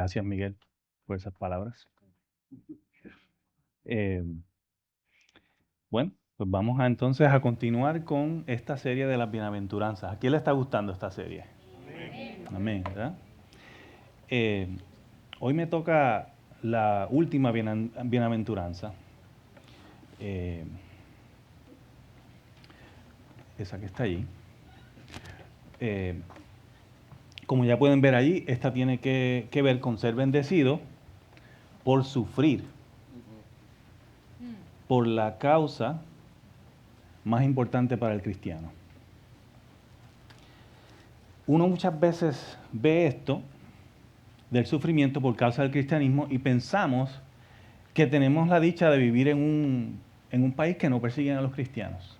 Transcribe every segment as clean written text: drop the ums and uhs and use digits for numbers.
Gracias, Miguel, por esas palabras. Eh, bueno, pues vamos entonces a continuar con esta serie de las bienaventuranzas. ¿A quién le está gustando esta serie? Amén, ¿verdad? Hoy me toca la última bienaventuranza. Esa que está allí. Como ya pueden ver allí, esta tiene que ver con ser bendecido por sufrir por la causa más importante para el cristiano. Uno muchas veces ve esto del sufrimiento por causa del cristianismo y pensamos que tenemos la dicha de vivir en un país que no persiguen a los cristianos.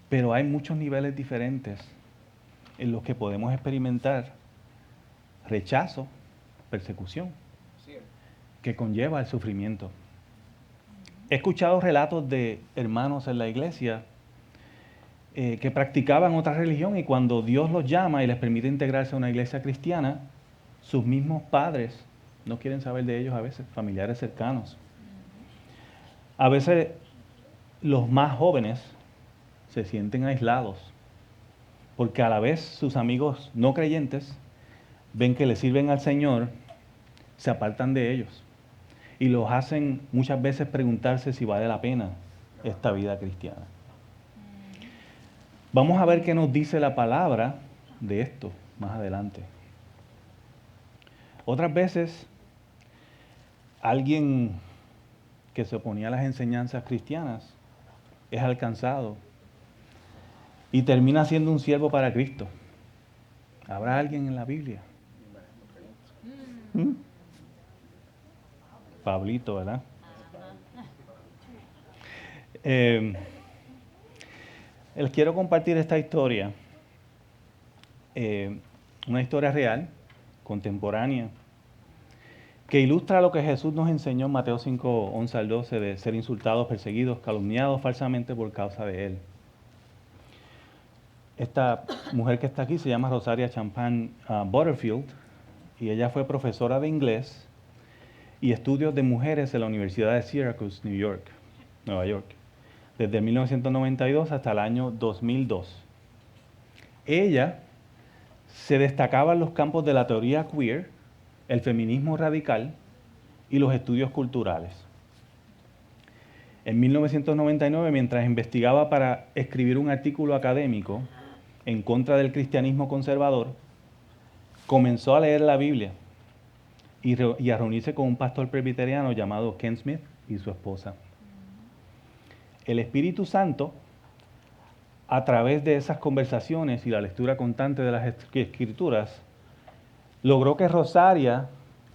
Pero hay muchos niveles diferentes en los que podemos experimentar rechazo, persecución, que conlleva el sufrimiento. He escuchado relatos de hermanos en la iglesia que practicaban otra religión y cuando Dios los llama y les permite integrarse a una iglesia cristiana, sus mismos padres no quieren saber de ellos a veces, familiares cercanos. A veces los más jóvenes se sienten aislados porque a la vez sus amigos no creyentes ven que le sirven al Señor, se apartan de ellos y los hacen muchas veces preguntarse si vale la pena esta vida cristiana. Vamos a ver qué nos dice la palabra de esto más adelante. Otras veces, alguien que se oponía a las enseñanzas cristianas es alcanzado y termina siendo un siervo para Cristo. ¿Habrá alguien en la Biblia? Pablito, ¿verdad? Les quiero compartir esta historia, una historia real, contemporánea, que ilustra lo que Jesús nos enseñó en Mateo 5, 11 al 12, de ser insultados, perseguidos, calumniados falsamente por causa de Él. Esta mujer que está aquí se llama Rosaria Champagne Butterfield y ella fue profesora de inglés y estudios de mujeres en la Universidad de Syracuse, Nueva York, desde 1992 hasta el año 2002. Ella se destacaba en los campos de la teoría queer, el feminismo radical y los estudios culturales. En 1999, mientras investigaba para escribir un artículo académico en contra del cristianismo conservador, comenzó a leer la Biblia y a reunirse con un pastor presbiteriano llamado Ken Smith y su esposa. El Espíritu Santo, a través de esas conversaciones y la lectura constante de las Escrituras, logró que Rosaria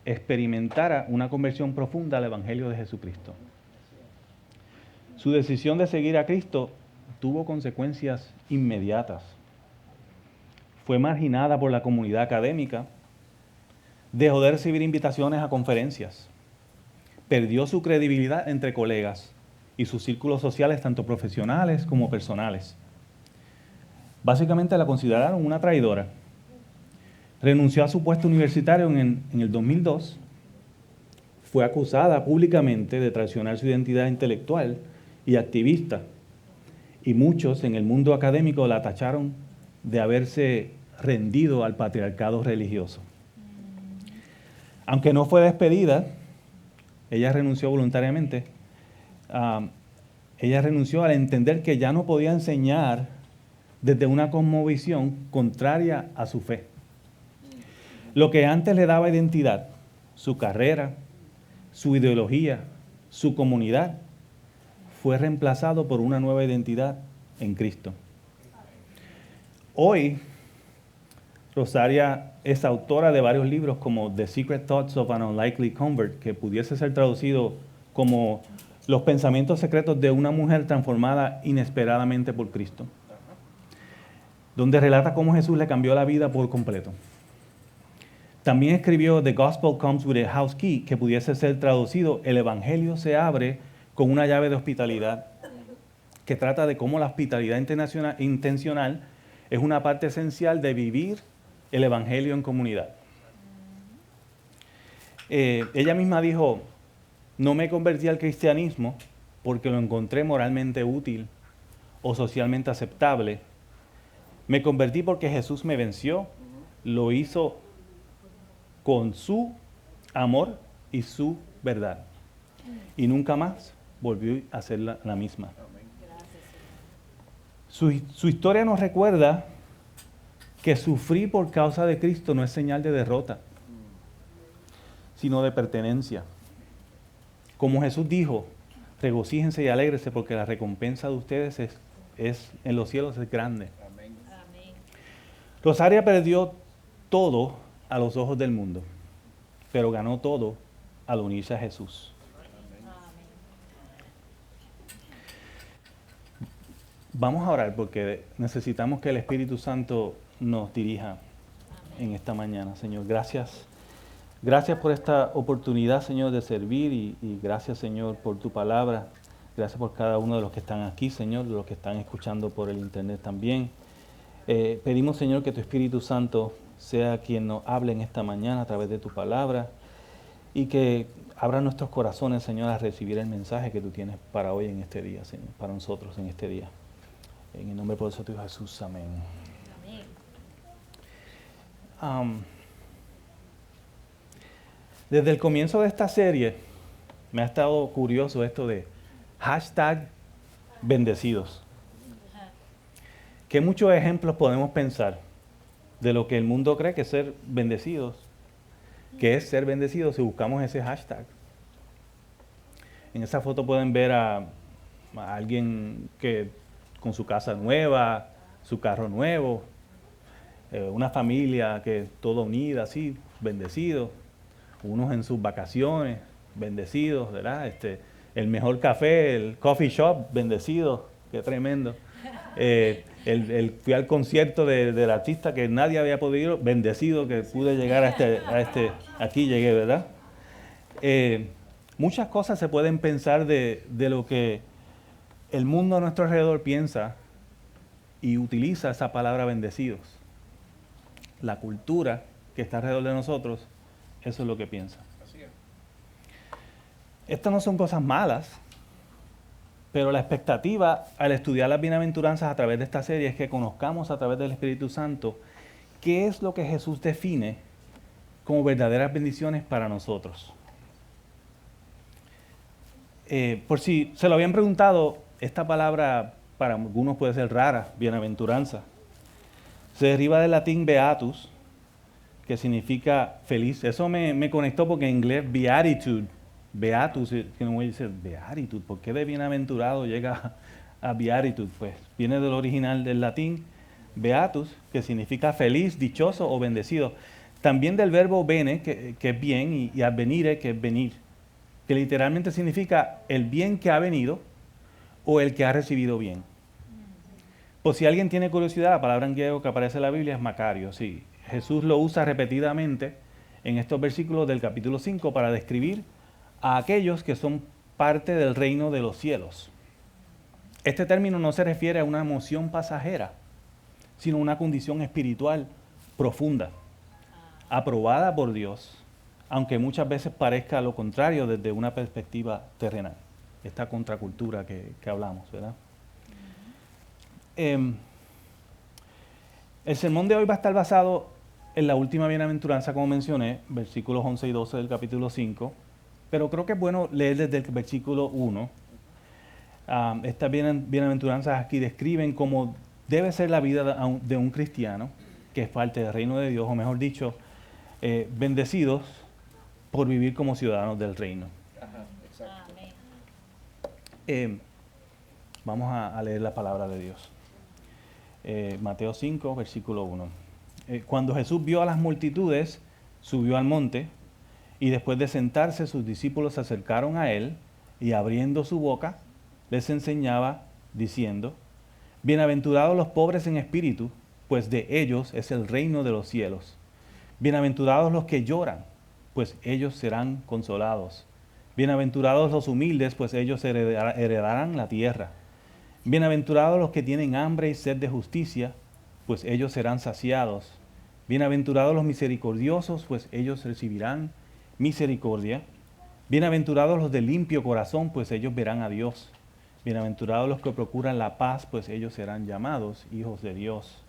experimentara una conversión profunda al Evangelio de Jesucristo. Su decisión de seguir a Cristo tuvo consecuencias inmediatas. Fue marginada por la comunidad académica, dejó de recibir invitaciones a conferencias, perdió su credibilidad entre colegas y sus círculos sociales, tanto profesionales como personales. Básicamente la consideraron una traidora. Renunció a su puesto universitario en el 2002, fue acusada públicamente de traicionar su identidad intelectual y activista, y muchos en el mundo académico la tacharon de haberse rendido al patriarcado religioso. Aunque no fue despedida, ella renunció voluntariamente. Ella renunció al entender que ya no podía enseñar desde una cosmovisión contraria a su fe. Lo que antes le daba identidad, su carrera, su ideología, su comunidad, fue reemplazado por una nueva identidad en Cristo. Hoy, Rosaria es autora de varios libros como The Secret Thoughts of an Unlikely Convert, que pudiese ser traducido como Los pensamientos secretos de una mujer transformada inesperadamente por Cristo, donde relata cómo Jesús le cambió la vida por completo. También escribió The Gospel Comes with a House Key, que pudiese ser traducido El Evangelio se abre con una llave de hospitalidad, que trata de cómo la hospitalidad intencional es una parte esencial de vivir el Evangelio en comunidad. Ella misma dijo, no me convertí al cristianismo porque lo encontré moralmente útil o socialmente aceptable. Me convertí porque Jesús me venció, lo hizo con su amor y su verdad. Y nunca más volvió a ser la misma. Su historia nos recuerda que sufrir por causa de Cristo no es señal de derrota, sino de pertenencia. Como Jesús dijo, regocíjense y alégrense porque la recompensa de ustedes es en los cielos es grande. Amén. Rosaria perdió todo a los ojos del mundo, pero ganó todo al unirse a Jesús. Vamos a orar porque necesitamos que el Espíritu Santo nos dirija en esta mañana, Señor. Gracias. Gracias por esta oportunidad, Señor, de servir y gracias, Señor, por tu palabra. Gracias por cada uno de los que están aquí, Señor, de los que están escuchando por el internet también. Pedimos, Señor, que tu Espíritu Santo sea quien nos hable en esta mañana a través de tu palabra y que abra nuestros corazones, Señor, a recibir el mensaje que tú tienes para hoy en este día, Señor, para nosotros en este día. En el nombre poderoso de Jesús, amén. Desde el comienzo de esta serie me ha estado curioso esto de hashtag bendecidos. ¿Qué muchos ejemplos podemos pensar de lo que el mundo cree que es ser bendecidos? ¿Qué es ser bendecidos si buscamos ese hashtag? En esa foto pueden ver a alguien que con su casa nueva, su carro nuevo, una familia que toda unida, así, bendecidos, unos en sus vacaciones, bendecidos, ¿verdad? El mejor café, el coffee shop, bendecido, qué tremendo. Fui al concierto del artista que nadie había podido ir, bendecido que pude llegar aquí llegué, ¿verdad? Muchas cosas se pueden pensar de lo que el mundo a nuestro alrededor piensa y utiliza esa palabra bendecidos. La cultura que está alrededor de nosotros, eso es lo que piensa. Así es. Estas no son cosas malas, pero la expectativa al estudiar las bienaventuranzas a través de esta serie es que conozcamos a través del Espíritu Santo qué es lo que Jesús define como verdaderas bendiciones para nosotros. Por si se lo habían preguntado, esta palabra para algunos puede ser rara, bienaventuranza. Se deriva del latín beatus, que significa feliz. Eso me conectó porque en inglés beatitude, beatus, que no voy a decir beatitude, ¿por qué de bienaventurado llega a beatitude? Pues viene del original del latín beatus, que significa feliz, dichoso o bendecido. También del verbo bene, que es bien, y advenire, que es venir, que literalmente significa el bien que ha venido o el que ha recibido bien. Pues si alguien tiene curiosidad, la palabra en griego que aparece en la Biblia es Macario. Sí, Jesús lo usa repetidamente en estos versículos del capítulo 5 para describir a aquellos que son parte del reino de los cielos. Este término no se refiere a una emoción pasajera, sino a una condición espiritual profunda, aprobada por Dios, aunque muchas veces parezca lo contrario desde una perspectiva terrenal. Esta contracultura que hablamos, ¿verdad? El sermón de hoy va a estar basado en la última bienaventuranza, como mencioné, versículos 11 y 12 del capítulo 5, pero creo que es bueno leer desde el versículo 1. Estas bienaventuranzas aquí describen cómo debe ser la vida de un cristiano que es parte del reino de Dios, o mejor dicho, bendecidos por vivir como ciudadanos del reino. Ajá, exacto. Vamos a leer la palabra de Dios. Mateo 5, versículo 1. Cuando Jesús vio a las multitudes, subió al monte, y después de sentarse, sus discípulos se acercaron a él, y abriendo su boca, les enseñaba, diciendo, bienaventurados los pobres en espíritu, pues de ellos es el reino de los cielos. Bienaventurados los que lloran, pues ellos serán consolados. Bienaventurados los humildes, pues ellos heredarán la tierra. Bienaventurados los que tienen hambre y sed de justicia, pues ellos serán saciados. Bienaventurados los misericordiosos, pues ellos recibirán misericordia. Bienaventurados los de limpio corazón, pues ellos verán a Dios. Bienaventurados los que procuran la paz, pues ellos serán llamados hijos de Dios.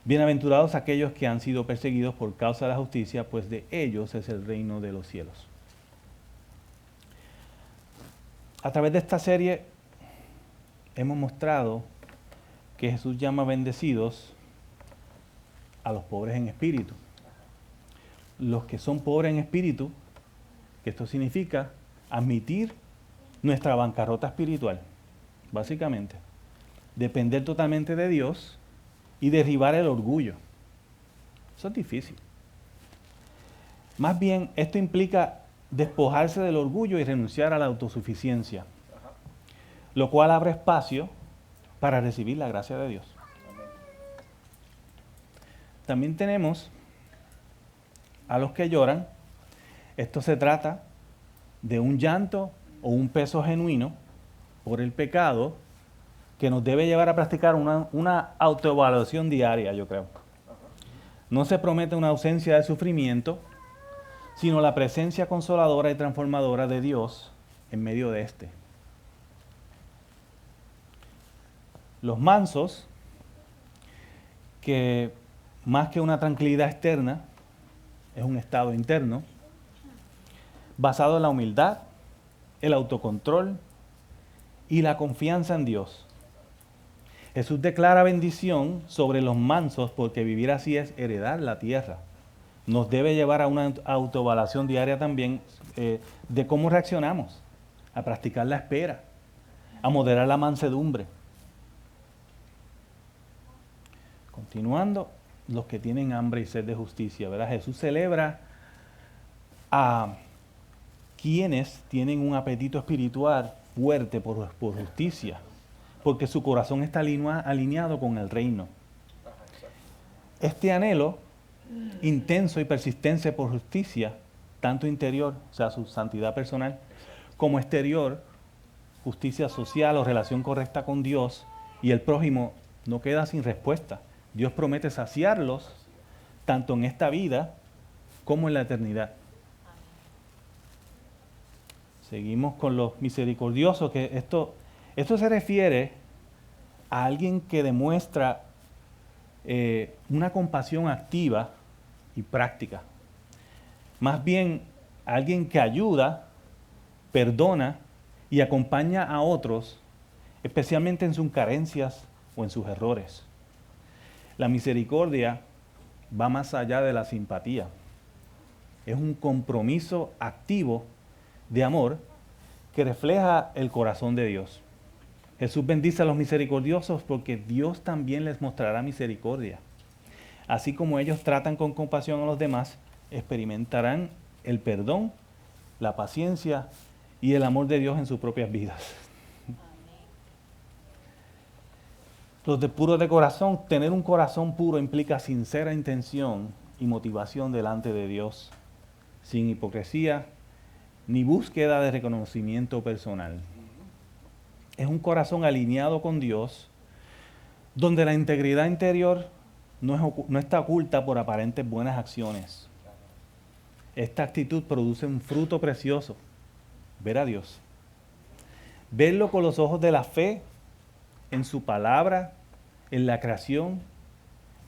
Bienaventurados aquellos que han sido perseguidos por causa de la justicia, pues de ellos es el reino de los cielos. A través de esta serie hemos mostrado que Jesús llama bendecidos a los pobres en espíritu. Los que son pobres en espíritu, que esto significa admitir nuestra bancarrota espiritual, básicamente. Depender totalmente de Dios y derribar el orgullo. Eso es difícil. Más bien, esto implica despojarse del orgullo y renunciar a la autosuficiencia, lo cual abre espacio para recibir la gracia de Dios. También tenemos a los que lloran. Esto se trata de un llanto o un peso genuino por el pecado que nos debe llevar a practicar una autoevaluación diaria, yo creo. No se promete una ausencia de sufrimiento, sino la presencia consoladora y transformadora de Dios en medio de este. Los mansos, que más que una tranquilidad externa, es un estado interno, basado en la humildad, el autocontrol y la confianza en Dios. Jesús declara bendición sobre los mansos porque vivir así es heredar la tierra. Nos debe llevar a una autoevaluación diaria también de cómo reaccionamos, a practicar la espera, a moderar la mansedumbre. Continuando, los que tienen hambre y sed de justicia, ¿verdad? Jesús celebra a quienes tienen un apetito espiritual fuerte por justicia, porque su corazón está alineado con el reino. Este anhelo intenso y persistente por justicia, tanto interior, o sea, su santidad personal, como exterior, justicia social o relación correcta con Dios y el prójimo, no queda sin respuesta. Dios promete saciarlos tanto en esta vida como en la eternidad. Seguimos con los misericordiosos, que esto se refiere a alguien que demuestra una compasión activa y práctica. Más bien, alguien que ayuda, perdona y acompaña a otros, especialmente en sus carencias o en sus errores. La misericordia va más allá de la simpatía. Es un compromiso activo de amor que refleja el corazón de Dios. Jesús bendice a los misericordiosos porque Dios también les mostrará misericordia. Así como ellos tratan con compasión a los demás, experimentarán el perdón, la paciencia y el amor de Dios en sus propias vidas. Los de puros de corazón, tener un corazón puro implica sincera intención y motivación delante de Dios, sin hipocresía ni búsqueda de reconocimiento personal. Es un corazón alineado con Dios, donde la integridad interior no está oculta por aparentes buenas acciones. Esta actitud produce un fruto precioso, ver a Dios. Verlo con los ojos de la fe, en su palabra, en la creación,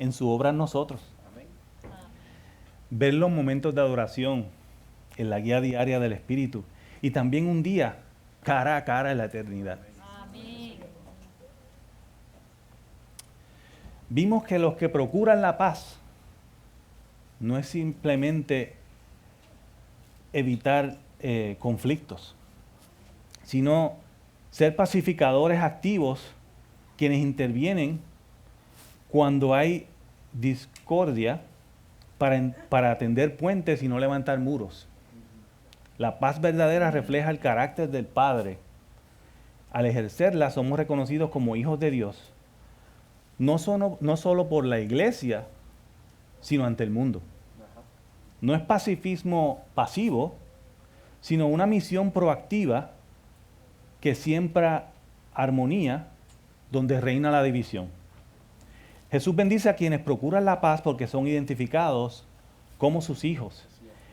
en su obra en nosotros. Ver los momentos de adoración, en la guía diaria del Espíritu, y también un día, cara a cara en la eternidad. Vimos que los que procuran la paz no es simplemente evitar conflictos, sino ser pacificadores activos quienes intervienen cuando hay discordia para atender puentes y no levantar muros. La paz verdadera refleja el carácter del Padre. Al ejercerla somos reconocidos como hijos de Dios, no solo por la iglesia, sino ante el mundo. No es pacifismo pasivo, sino una misión proactiva que siembra armonía donde reina la división. Jesús bendice a quienes procuran la paz porque son identificados como sus hijos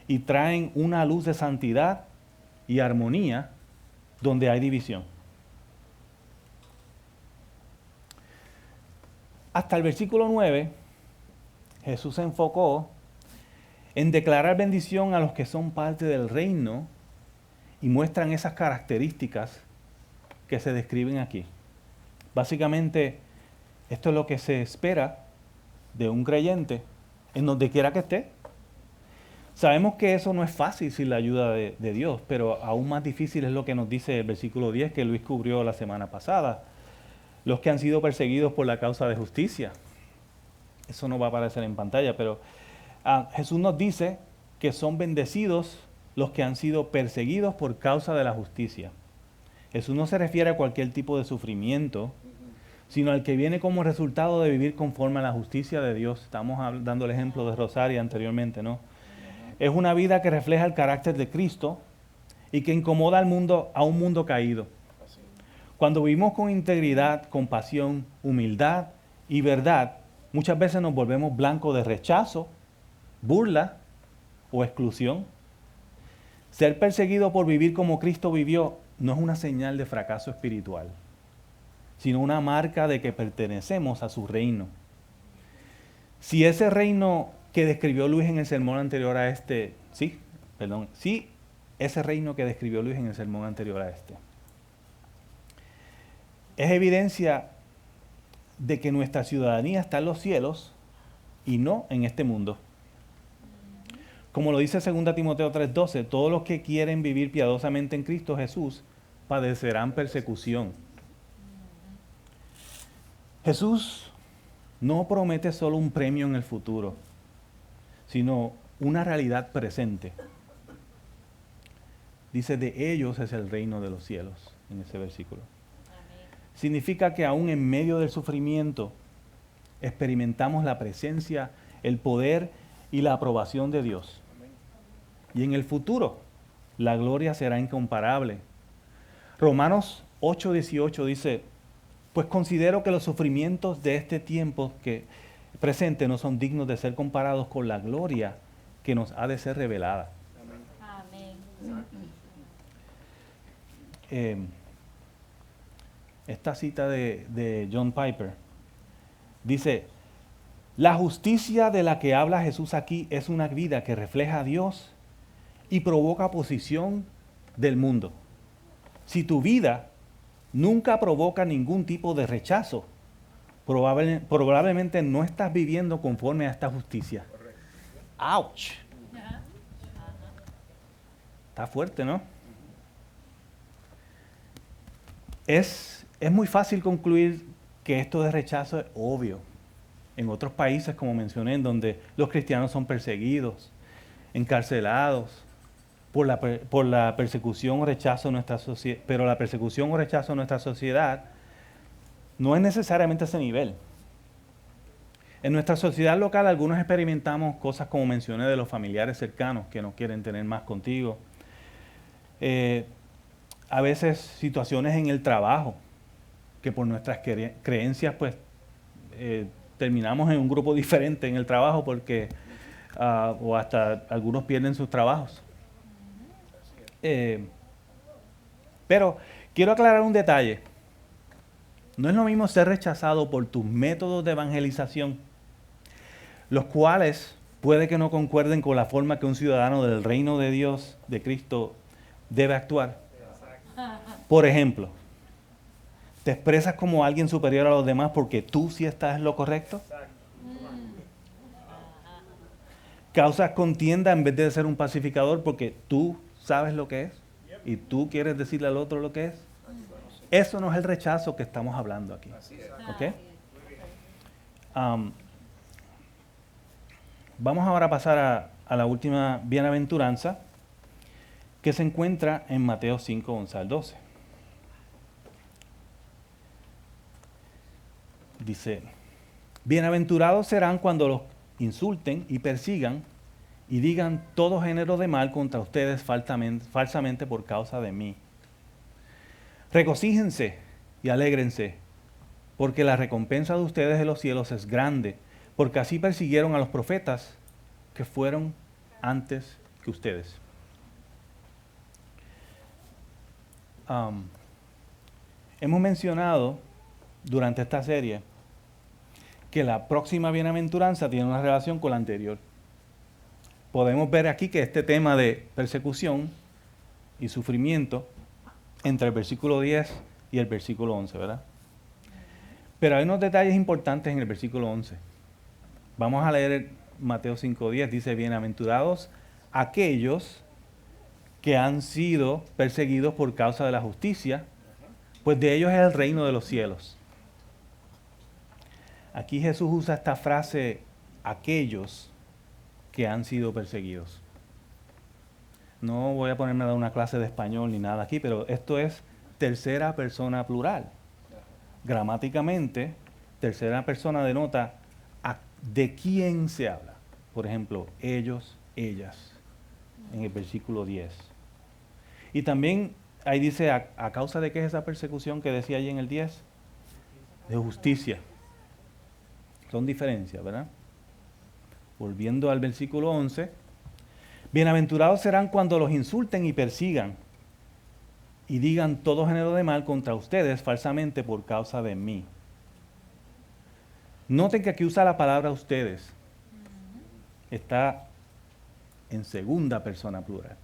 y traen una luz de santidad y armonía donde hay división. Hasta el versículo 9, Jesús se enfocó en declarar bendición a los que son parte del reino y muestran esas características que se describen aquí. Básicamente, esto es lo que se espera de un creyente en donde quiera que esté. Sabemos que eso no es fácil sin la ayuda de Dios, pero aún más difícil es lo que nos dice el versículo 10 que Luis cubrió la semana pasada. Los que han sido perseguidos por la causa de justicia. Eso no va a aparecer en pantalla, pero Jesús nos dice que son bendecidos los que han sido perseguidos por causa de la justicia. Jesús no se refiere a cualquier tipo de sufrimiento, sino al que viene como resultado de vivir conforme a la justicia de Dios. Estamos dando el ejemplo de Rosaria anteriormente, ¿no? Es una vida que refleja el carácter de Cristo y que incomoda al mundo, a un mundo caído. Cuando vivimos con integridad, compasión, humildad y verdad, muchas veces nos volvemos blancos de rechazo, burla o exclusión. Ser perseguido por vivir como Cristo vivió no es una señal de fracaso espiritual, sino una marca de que pertenecemos a su reino. Si ese reino que describió Luis en el sermón anterior a este, ese reino que describió Luis en el sermón anterior a este, es evidencia de que nuestra ciudadanía está en los cielos y no en este mundo. Como lo dice 2 Timoteo 3:12, todos los que quieren vivir piadosamente en Cristo Jesús padecerán persecución. Jesús no promete solo un premio en el futuro, sino una realidad presente. Dice, de ellos es el reino de los cielos, en ese versículo. Significa que aún en medio del sufrimiento experimentamos la presencia, el poder y la aprobación de Dios. Y en el futuro, la gloria será incomparable. Romanos 8:18 dice, pues considero que los sufrimientos de este tiempo presente no son dignos de ser comparados con la gloria que nos ha de ser revelada. Amén. Esta cita de John Piper dice, la justicia de la que habla Jesús aquí es una vida que refleja a Dios y provoca oposición del mundo. Si tu vida nunca provoca ningún tipo de rechazo, probablemente no estás viviendo conforme a esta justicia. ¡Auch! Está fuerte, ¿no? Es muy fácil concluir que esto de rechazo es obvio. En otros países, como mencioné, en donde los cristianos son perseguidos, encarcelados por la persecución o rechazo de nuestra sociedad, pero la persecución o rechazo de nuestra sociedad no es necesariamente ese nivel. En nuestra sociedad local, algunos experimentamos cosas como mencioné de los familiares cercanos que no quieren tener más contigo. A veces situaciones en el trabajo, que por nuestras creencias, pues, terminamos en un grupo diferente en el trabajo porque, o hasta algunos pierden sus trabajos. Pero quiero aclarar un detalle. No es lo mismo ser rechazado por tus métodos de evangelización, los cuales puede que no concuerden con la forma que un ciudadano del reino de Dios, de Cristo, debe actuar. Por ejemplo, ¿te expresas como alguien superior a los demás porque tú sí estás en lo correcto? ¿Causas contienda en vez de ser un pacificador porque tú sabes lo que es y tú quieres decirle al otro lo que es? Eso no es el rechazo que estamos hablando aquí. ¿Ok? Vamos ahora a pasar a la última bienaventuranza que se encuentra en Mateo 5:11 al 12. Dice, bienaventurados serán cuando los insulten y persigan y digan todo género de mal contra ustedes falsamente por causa de mí. Regocíjense y alégrense, porque la recompensa de ustedes en los cielos es grande, porque así persiguieron a los profetas que fueron antes que ustedes. Hemos mencionado durante esta serie que la próxima bienaventuranza tiene una relación con la anterior. Podemos ver aquí que este tema de persecución y sufrimiento entre el versículo 10 y el versículo 11, ¿verdad? Pero hay unos detalles importantes en el versículo 11. Vamos a leer Mateo 5:10. Dice, bienaventurados aquellos que han sido perseguidos por causa de la justicia, pues de ellos es el reino de los cielos. Aquí Jesús usa esta frase, aquellos que han sido perseguidos. No voy a ponerme a dar una clase de español ni nada aquí, pero esto es tercera persona plural. Gramáticamente, tercera persona denota de quién se habla. Por ejemplo, ellos, ellas, en el versículo 10. Y también ahí dice, ¿a causa de qué es esa persecución que decía allí en el 10? De justicia. Son diferencias, ¿verdad? Volviendo al versículo 11. Bienaventurados serán cuando los insulten y persigan y digan todo género de mal contra ustedes falsamente por causa de mí. Noten que aquí usa la palabra ustedes. Está en segunda persona plural.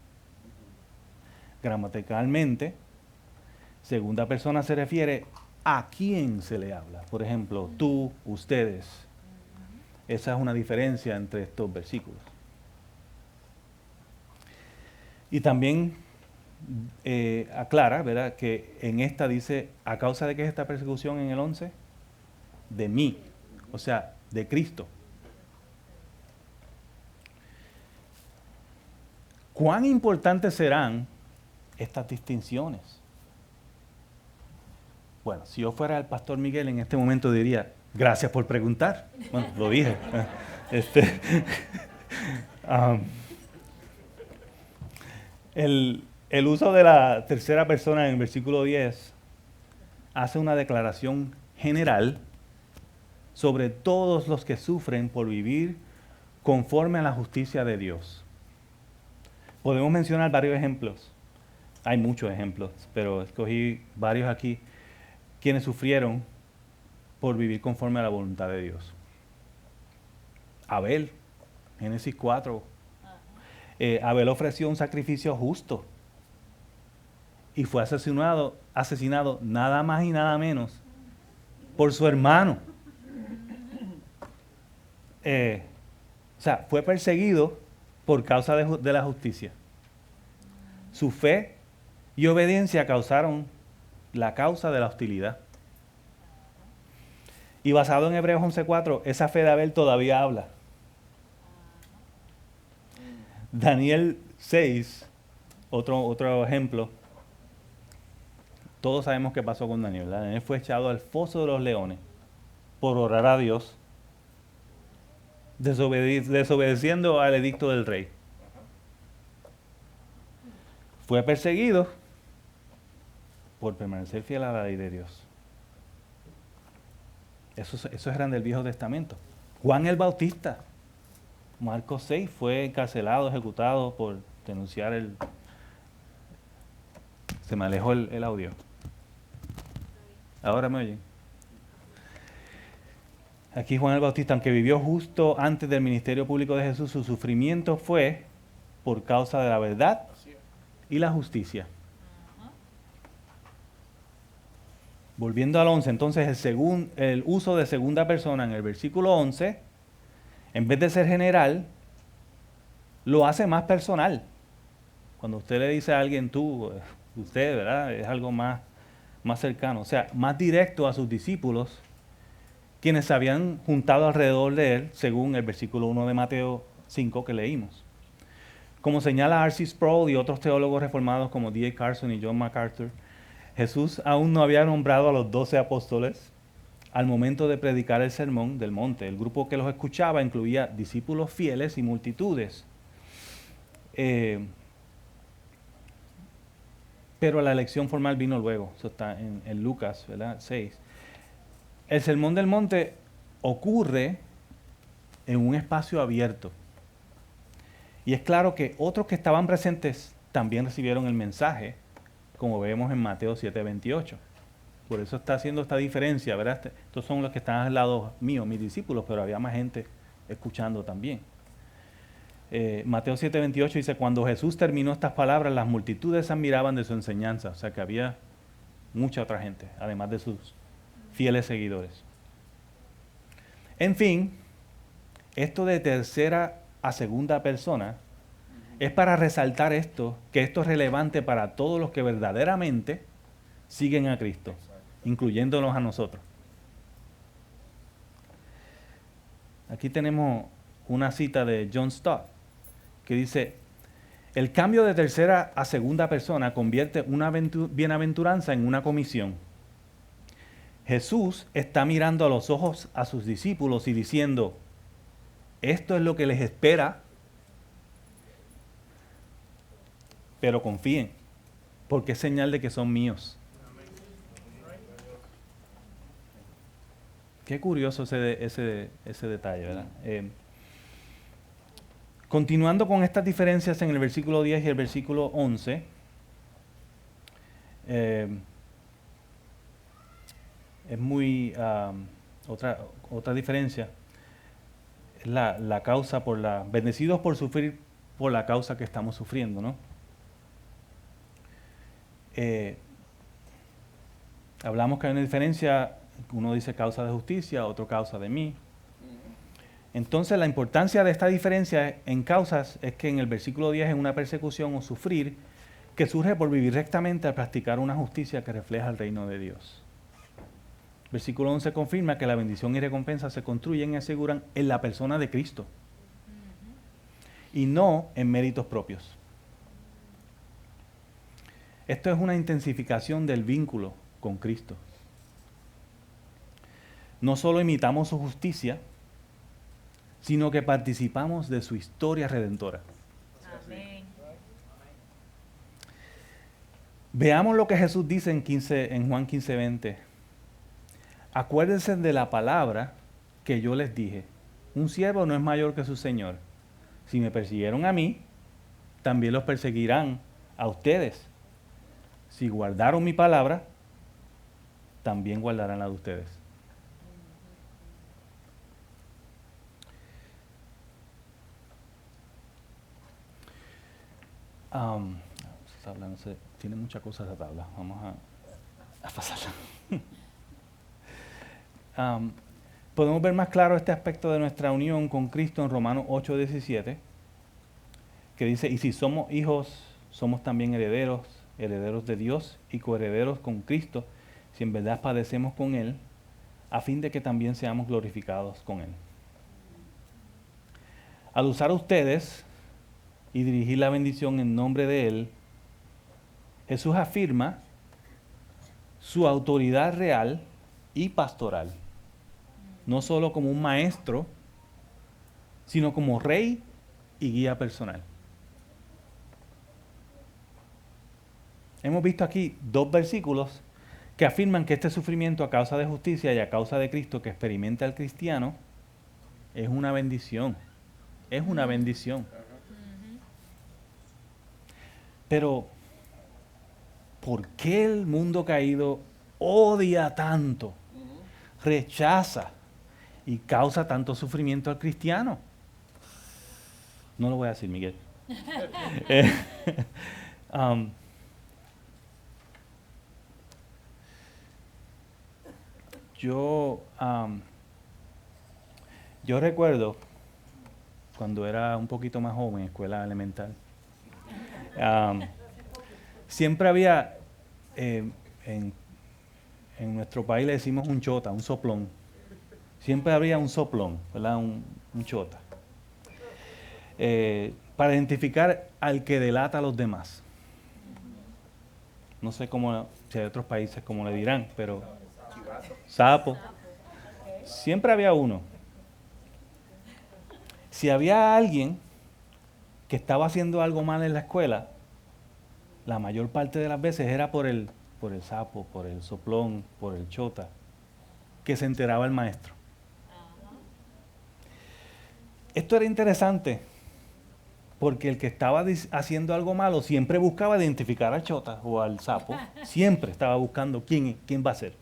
Gramaticalmente, segunda persona se refiere a quién se le habla. Por ejemplo, tú, ustedes. Esa es una diferencia entre estos versículos. Y también aclara, ¿verdad?, que en esta dice, ¿a causa de qué es esta persecución en el 11? De mí, o sea, de Cristo. ¿Cuán importantes serán estas distinciones? Bueno, si yo fuera el pastor Miguel en este momento diría, gracias por preguntar. Bueno, lo dije. El uso de la tercera persona en el versículo 10 hace una declaración general sobre todos los que sufren por vivir conforme a la justicia de Dios. Podemos mencionar varios ejemplos. Hay muchos ejemplos, pero escogí varios aquí, quienes sufrieron por vivir conforme a la voluntad de Dios. Abel, Génesis 4. Abel ofreció un sacrificio justo y fue asesinado nada más y nada menos por su hermano. O sea, fue perseguido por causa de la justicia. Su fe y obediencia causaron la causa de la hostilidad. Y basado en Hebreos 11:4, esa fe de Abel todavía habla. Daniel 6, otro ejemplo. Todos sabemos qué pasó con Daniel, ¿verdad? Daniel fue echado al foso de los leones por orar a Dios, desobedeciendo al edicto del rey. Fue perseguido por permanecer fiel a la ley de Dios. Esos eran del Viejo Testamento. Juan el Bautista, Marcos 6, fue encarcelado, ejecutado por denunciar Se me alejó el audio. ¿Ahora me oyen? Aquí Juan el Bautista, aunque vivió justo antes del ministerio público de Jesús, su sufrimiento fue por causa de la verdad y la justicia. Volviendo al 11, entonces el uso de segunda persona en el versículo 11, en vez de ser general, lo hace más personal. Cuando usted le dice a alguien tú, usted, ¿verdad? Es algo más cercano, o sea, más directo a sus discípulos, quienes se habían juntado alrededor de él, según el versículo 1 de Mateo 5 que leímos. Como señala R.C. Sproul y otros teólogos reformados como D.A. Carson y John MacArthur, Jesús aún no había nombrado a los 12 apóstoles al momento de predicar el sermón del monte. El grupo que los escuchaba incluía discípulos fieles y multitudes. Pero la elección formal vino luego. Eso está en Lucas, ¿verdad? 6. El sermón del monte ocurre en un espacio abierto. Y es claro que otros que estaban presentes también recibieron el mensaje, como vemos en Mateo 7:28. Por eso está haciendo esta diferencia, ¿verdad? Estos son los que están al lado mío, mis discípulos, pero había más gente escuchando también. Mateo 7:28 dice, cuando Jesús terminó estas palabras, las multitudes se admiraban de su enseñanza. O sea que había mucha otra gente, además de sus fieles seguidores. En fin, esto de tercera a segunda persona es para resaltar esto, que esto es relevante para todos los que verdaderamente siguen a Cristo, incluyéndonos a nosotros. Aquí tenemos una cita de John Stott, que dice, el cambio de tercera a segunda persona convierte una bienaventuranza en una comisión. Jesús está mirando a los ojos a sus discípulos y diciendo, esto es lo que les espera, pero confíen, porque es señal de que son míos. Qué curioso ese detalle, ¿verdad? Continuando con estas diferencias en el versículo 10 y el versículo 11, es muy otra diferencia, es la causa bendecidos por sufrir por la causa que estamos sufriendo, ¿no? Hablamos que hay una diferencia, uno dice causa de justicia, otro causa de mí. Entonces la importancia de esta diferencia en causas es que en el versículo 10 es una persecución o sufrir que surge por vivir rectamente al practicar una justicia que refleja el reino de Dios. Versículo 11 confirma que la bendición y recompensa se construyen y aseguran en la persona de Cristo y no en méritos propios. Esto es una intensificación del vínculo con Cristo. No solo imitamos su justicia, sino que participamos de su historia redentora. Amén. Veamos lo que Jesús dice en Juan 15:20. Acuérdense de la palabra que yo les dije. Un siervo no es mayor que su señor. Si me persiguieron a mí, también los perseguirán a ustedes. Si guardaron mi palabra, también guardarán la de ustedes. Tabla, no sé, tiene muchas cosas esa tabla. Vamos a pasarla. Podemos ver más claro este aspecto de nuestra unión con Cristo en Romanos 8:17, que dice, y si somos hijos, somos también herederos, herederos de Dios y coherederos con Cristo, si en verdad padecemos con Él, a fin de que también seamos glorificados con Él. Al usar a ustedes y dirigir la bendición en nombre de Él, Jesús afirma su autoridad real y pastoral, no solo como un maestro, sino como rey y guía personal. Hemos visto aquí dos versículos que afirman que este sufrimiento a causa de justicia y a causa de Cristo que experimenta el cristiano es una bendición. Es una bendición. Pero, ¿por qué el mundo caído odia tanto, rechaza y causa tanto sufrimiento al cristiano? No lo voy a decir, Miguel. Yo recuerdo cuando era un poquito más joven, escuela elemental, siempre había, en nuestro país le decimos un chota, un soplón. Siempre había un soplón, ¿verdad? Un chota. Para identificar al que delata a los demás. No sé cómo, si hay otros países cómo le dirán, pero sapo. Siempre había uno. Si había alguien que estaba haciendo algo mal en la escuela, la mayor parte de las veces era por el sapo, por el soplón, por el chota, que se enteraba el maestro. Esto era interesante, Porque el que estaba haciendo algo malo siempre buscaba identificar al chota o al sapo. Siempre estaba buscando quién va a ser.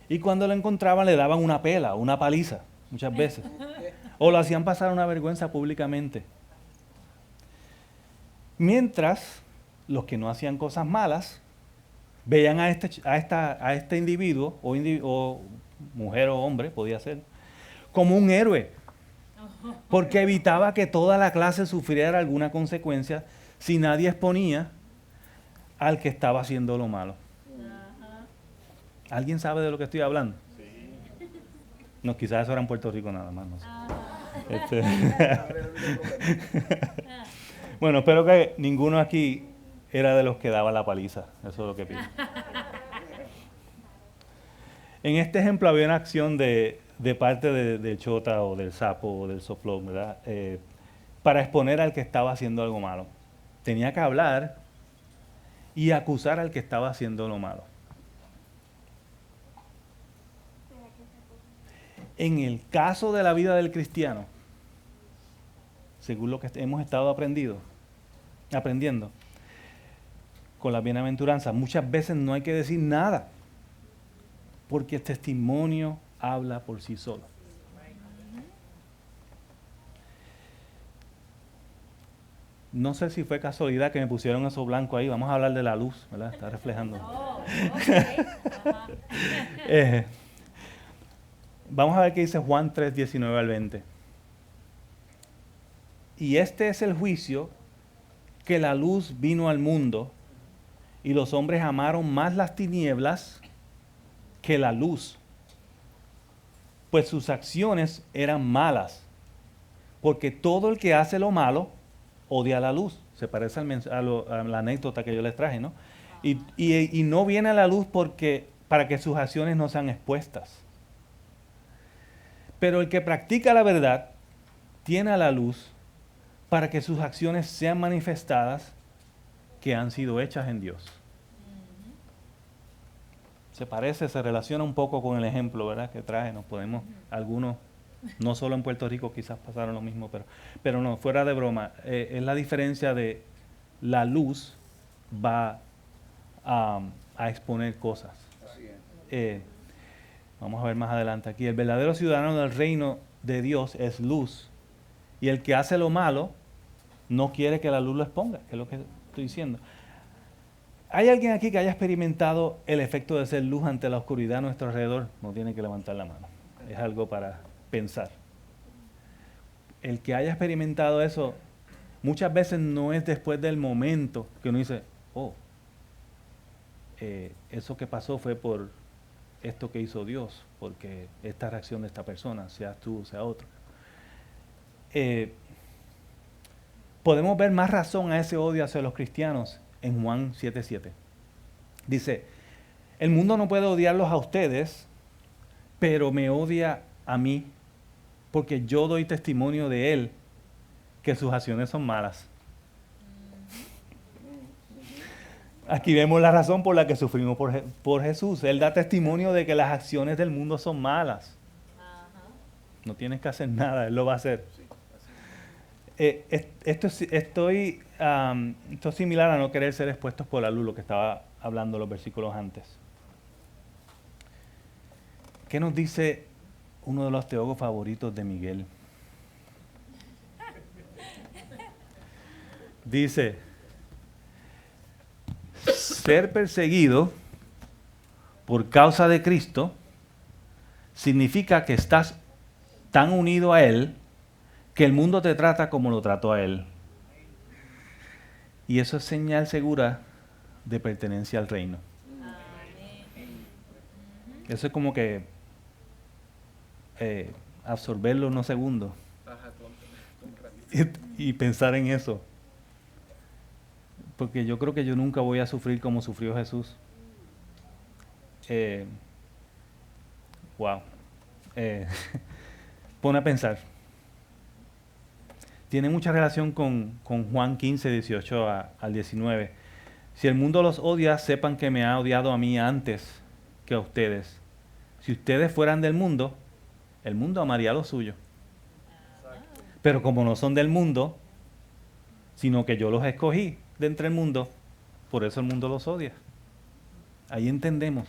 Y cuando lo encontraban le daban una pela, una paliza, muchas veces. O lo hacían pasar una vergüenza públicamente. Mientras los que no hacían cosas malas veían a este individuo, o mujer o hombre, podía ser, como un héroe. Porque evitaba que toda la clase sufriera alguna consecuencia si nadie exponía al que estaba haciendo lo malo. ¿Alguien sabe de lo que estoy hablando? Sí. No, quizás eso era en Puerto Rico nada más, no sé. Bueno, espero que ninguno aquí era de los que daba la paliza. Eso es lo que pido. En este ejemplo había una acción de parte del chota o del sapo o del soplón, ¿verdad? Para exponer al que estaba haciendo algo malo. Tenía que hablar y acusar al que estaba haciendo lo malo. En el caso de la vida del cristiano, según lo que hemos estado aprendiendo, con la bienaventuranza, muchas veces no hay que decir nada, porque el testimonio habla por sí solo. No sé si fue casualidad que me pusieron eso blanco ahí. Vamos a hablar de la luz, ¿verdad? Está reflejando. Vamos a ver qué dice Juan 3, 19 al 20. Y este es el juicio, que la luz vino al mundo y los hombres amaron más las tinieblas que la luz, pues sus acciones eran malas, porque todo el que hace lo malo odia la luz. Se parece a la anécdota que yo les traje, ¿no? Y no viene a la luz para que sus acciones no sean expuestas. Pero el que practica la verdad tiene a la luz para que sus acciones sean manifestadas, que han sido hechas en Dios. Se relaciona un poco con el ejemplo, ¿verdad?, que traje. Nos podemos, algunos, no solo en Puerto Rico quizás pasaron lo mismo, pero no, fuera de broma, es la diferencia de la luz va a exponer cosas. Vamos a ver más adelante aquí. El verdadero ciudadano del reino de Dios es luz, y el que hace lo malo no quiere que la luz lo exponga, que es lo que estoy diciendo. ¿Hay alguien aquí que haya experimentado el efecto de ser luz ante la oscuridad a nuestro alrededor? No tiene que levantar la mano. Es algo para pensar. El que haya experimentado eso, muchas veces no es después del momento que uno dice, eso que pasó fue por esto que hizo Dios, porque esta reacción de esta persona, sea tú, sea otro. Podemos ver más razón a ese odio hacia los cristianos en Juan 7:7. Dice, el mundo no puede odiarlos a ustedes, pero me odia a mí, porque yo doy testimonio de él, que sus acciones son malas. Aquí vemos la razón por la que sufrimos por Jesús. Él da testimonio de que las acciones del mundo son malas. No tienes que hacer nada, Él lo va a hacer. Esto es similar a no querer ser expuestos por la luz, lo que estaba hablando los versículos antes. ¿Qué nos dice uno de los teólogos favoritos de Miguel? Dice, ser perseguido por causa de Cristo significa que estás tan unido a Él que el mundo te trata como lo trató a Él. Y eso es señal segura de pertenencia al reino. Eso es como que absorberlo unos segundos y pensar en eso. Porque yo creo que yo nunca voy a sufrir como sufrió Jesús. Pone a pensar. Tiene mucha relación con Juan 15, 18 al 19. Si el mundo los odia, sepan que me ha odiado a mí antes que a ustedes. Si ustedes fueran del mundo, el mundo amaría lo suyo. Pero como no son del mundo, sino que yo los escogí de entre el mundo, por eso el mundo los odia. Ahí entendemos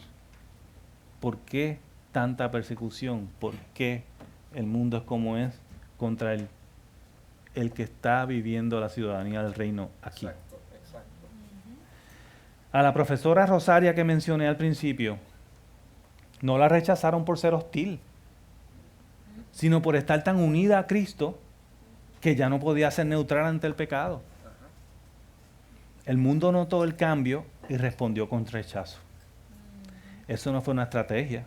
por qué tanta persecución, por qué el mundo es como es contra el que está viviendo la ciudadanía del reino aquí. Exacto, exacto. A la profesora Rosaria que mencioné al principio, no la rechazaron por ser hostil, sino por estar tan unida a Cristo que ya no podía ser neutral ante el pecado. El mundo notó el cambio y respondió con rechazo. Eso no fue una estrategia.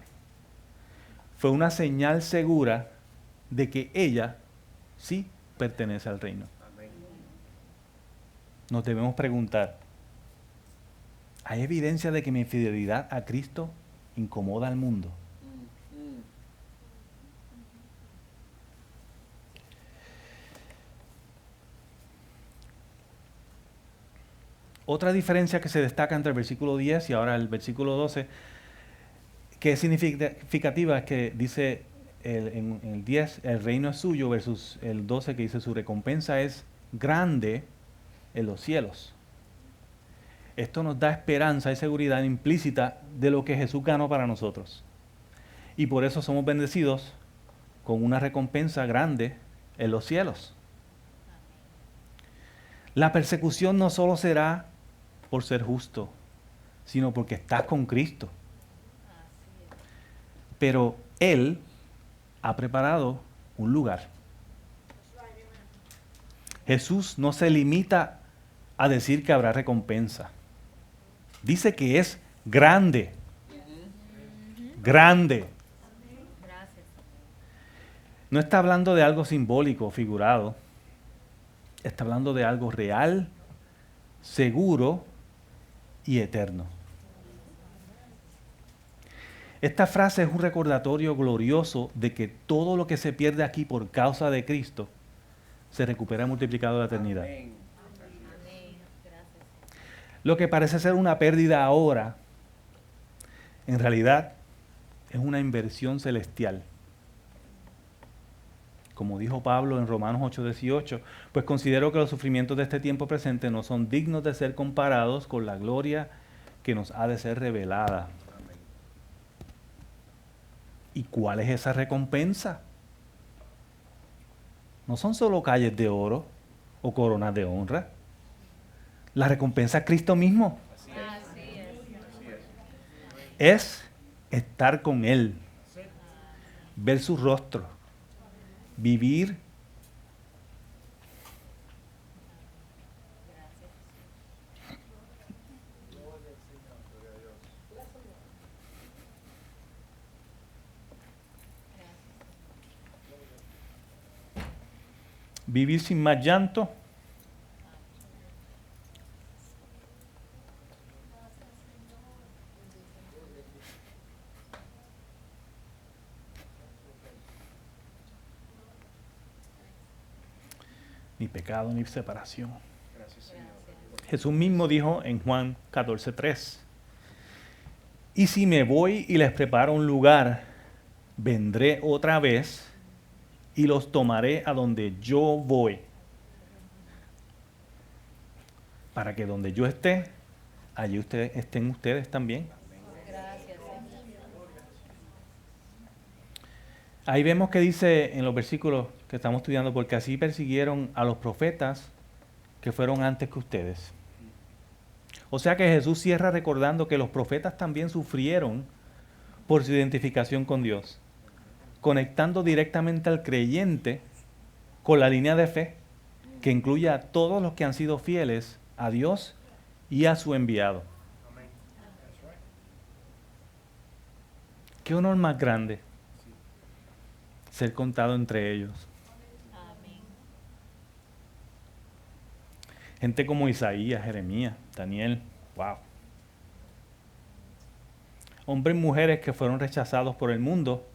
Fue una señal segura de que ella sí pertenece al reino. Amén. Nos debemos preguntar, ¿hay evidencia de que mi fidelidad a Cristo incomoda al mundo? Otra diferencia que se destaca entre el versículo 10 y ahora el versículo 12, que es significativa, es que dice en el 10, el reino es suyo, versus el 12 que dice su recompensa es grande en los cielos. Esto nos da esperanza y seguridad implícita de lo que Jesús ganó para nosotros. Y por eso somos bendecidos con una recompensa grande en los cielos. La persecución no solo será por ser justo, sino porque estás con Cristo. Pero Él ha preparado un lugar. Jesús no se limita a decir que habrá recompensa. Dice que es grande. Grande. No está hablando de algo simbólico, figurado. Está hablando de algo real, seguro y eterno. Esta frase es un recordatorio glorioso de que todo lo que se pierde aquí por causa de Cristo se recupera multiplicado en la eternidad. Amén. Lo que parece ser una pérdida ahora, en realidad es una inversión celestial. Como dijo Pablo en Romanos 8:18, pues considero que los sufrimientos de este tiempo presente no son dignos de ser comparados con la gloria que nos ha de ser revelada. ¿Y cuál es esa recompensa? No son solo calles de oro o coronas de honra. La recompensa es Cristo mismo. Así es. Así es. Es estar con Él, ver su rostro, vivir vivir sin más llanto, ni pecado ni separación. Gracias, Señor. Jesús mismo dijo en Juan 14:3, y si me voy y les preparo un lugar, vendré otra vez y los tomaré a donde yo voy, para que donde yo esté, allí estén ustedes también. Ahí vemos que dice en los versículos que estamos estudiando, porque así persiguieron a los profetas que fueron antes que ustedes. O sea que Jesús cierra recordando que los profetas también sufrieron por su identificación con Dios, conectando directamente al creyente con la línea de fe que incluye a todos los que han sido fieles a Dios y a su enviado. ¿Qué honor más grande? Ser contado entre ellos. Amén. Gente como Isaías, Jeremías, Daniel, wow. Hombres y mujeres que fueron rechazados por el mundo,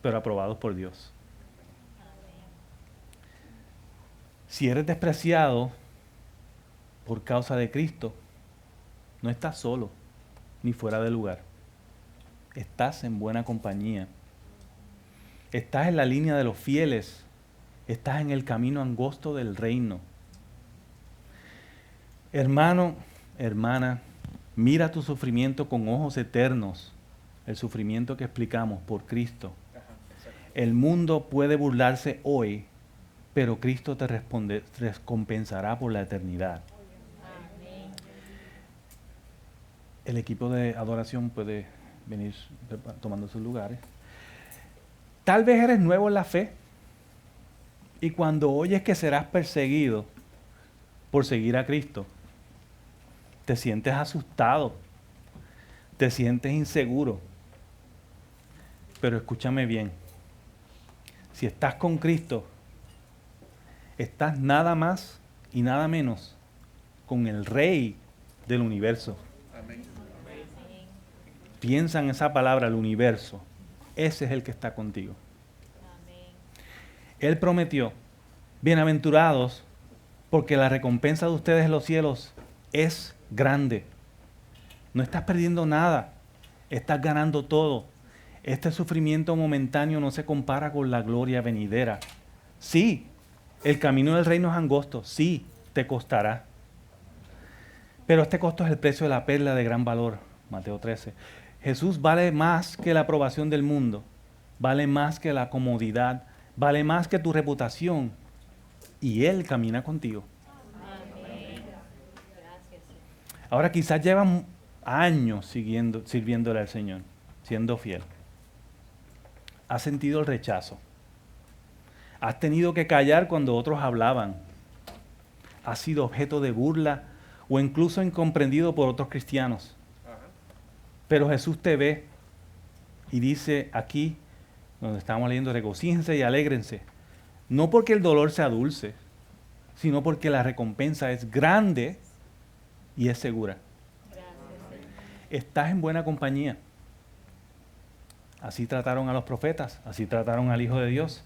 pero aprobados por Dios. Si eres despreciado por causa de Cristo, no estás solo ni fuera de lugar. Estás en buena compañía. Estás en la línea de los fieles. Estás en el camino angosto del reino. Hermano, hermana, mira tu sufrimiento con ojos eternos, el sufrimiento que explicamos por Cristo. Ajá, exacto. El mundo puede burlarse hoy, pero Cristo te recompensará por la eternidad. El equipo de adoración puede venir tomando sus lugares. Tal vez eres nuevo en la fe y cuando oyes que serás perseguido por seguir a Cristo, te sientes asustado, te sientes inseguro. Pero escúchame bien, si estás con Cristo, estás nada más y nada menos con el Rey del universo. Amén. Piensa en esa palabra, el universo. Ese es el que está contigo. Él prometió, bienaventurados, porque la recompensa de ustedes en los cielos es grande. No estás perdiendo nada, estás ganando todo. Este sufrimiento momentáneo no se compara con la gloria venidera. Sí, el camino del reino es angosto, sí, te costará. Pero este costo es el precio de la perla de gran valor, Mateo 13. Jesús vale más que la aprobación del mundo, vale más que la comodidad, vale más que tu reputación, y Él camina contigo. Ahora quizás llevan años sirviéndole al Señor, siendo fiel. Has sentido el rechazo. Has tenido que callar cuando otros hablaban. Has sido objeto de burla o incluso incomprendido por otros cristianos. Ajá. Pero Jesús te ve y dice aquí, donde estamos leyendo, regocíjense y alégrense. No porque el dolor sea dulce, sino porque la recompensa es grande y es segura. Estás en buena compañía. Así trataron a los profetas, así trataron al Hijo de Dios.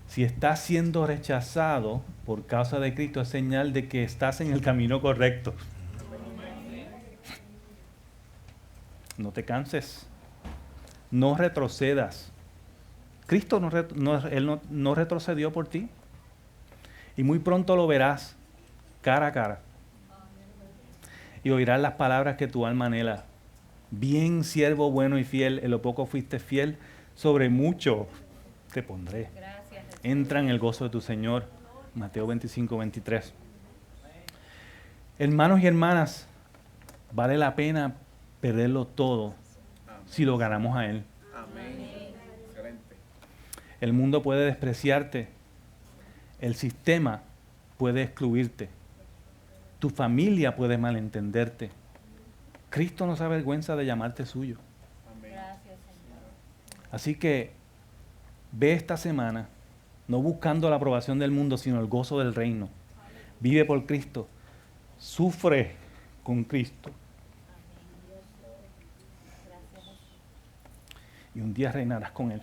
Si estás siendo rechazado por causa de Cristo, es señal de que estás en el camino correcto. No te canses, no retrocedas. Cristo no retrocedió por ti y muy pronto lo verás cara a cara. Y oirás las palabras que tu alma anhela. Bien, siervo bueno y fiel, en lo poco fuiste fiel, sobre mucho te pondré. Entra en el gozo de tu Señor. Mateo 25, 23. Hermanos y hermanas, vale la pena perderlo todo si lo ganamos a Él. Amén. Excelente. El mundo puede despreciarte. El sistema puede excluirte. Tu familia puede malentenderte. Cristo no se avergüenza de llamarte suyo. Amén. Así que ve esta semana, no buscando la aprobación del mundo, sino el gozo del reino. Vive por Cristo. Sufre con Cristo. Y un día reinarás con Él.